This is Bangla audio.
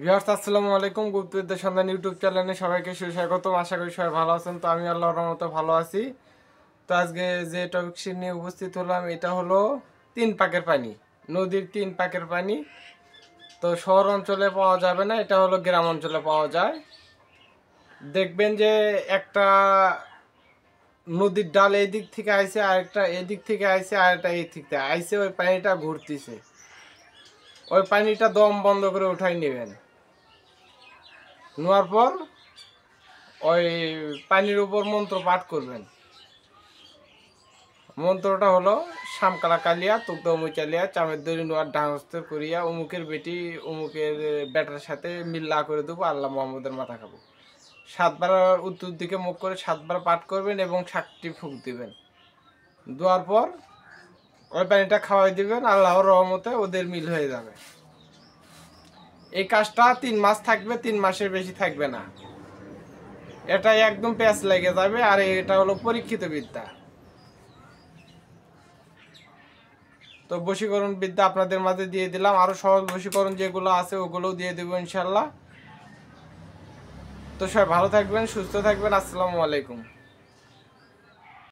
ভিউয়ার্স আসসালামু আলাইকুম। গুপ্তবিদ্যা সন্ধান ইউটিউব চ্যানেলে সবাইকে সুস্বাগতম। আশা করি সবাই ভালো আছেন। তো আমি আল্লাহর রহমতে ভালো আছি। তো আজকে যে টপিক নিয়ে উপস্থিত হলাম এটা হলো 3 পাকের পানি, নদীর 3 পাকের পানি। তো শহর অঞ্চলে পাওয়া যাবে না, এটা হলো গ্রাম অঞ্চলে পাওয়া যায়। দেখবেন যে একটা নদীর ডাল এই দিক থেকে আইছে, আরেকটা এদিক থেকে আইছে, আরেকটা এই দিক থেকে আইছে, ওই পানিটা ঘুরতেছে। ওই পানিটা দম বন্ধ করে উঠাই নেবেন। নেওয়ার পর ওই পানির উপর মন্ত্র পাঠ করবেন। মন্ত্রটা হলো শামকালা কালিয়া তুগ্ধ মুচালিয়া চামের দড়ি নোয়ার ডাঙস্ত করিয়া অমুকের বেটি অমুকের বেটার সাথে মিল্লা করে দেবো, আল্লাহ মোহাম্মদের মাথা খাবো। 7বার উত্তর দিকে মুখ করে 7বার পাঠ করবেন এবং 7টি ফুঁক দিবেন। দেওয়ার পর ওই পানিটা খাওয়াই দিবেন, আল্লাহর রহমতে ওদের মিল হয়ে যাবে। এই কাজটা 3 মাস থাকবে, 3 মাসের বেশি থাকবে না। এটা একদম প্যাঁচ লেগে যাবে। আর এটা হলো পরীক্ষিত বিদ্যা। তো বশীকরণ বিদ্যা আপনাদের মাঝে দিয়ে দিলাম। আরো সহজ বশীকরণ যেগুলো আছে ওগুলোও দিয়ে দেবো ইনশাল্লাহ। তো সবাই ভালো থাকবেন, সুস্থ থাকবেন। আসসালামু আলাইকুম।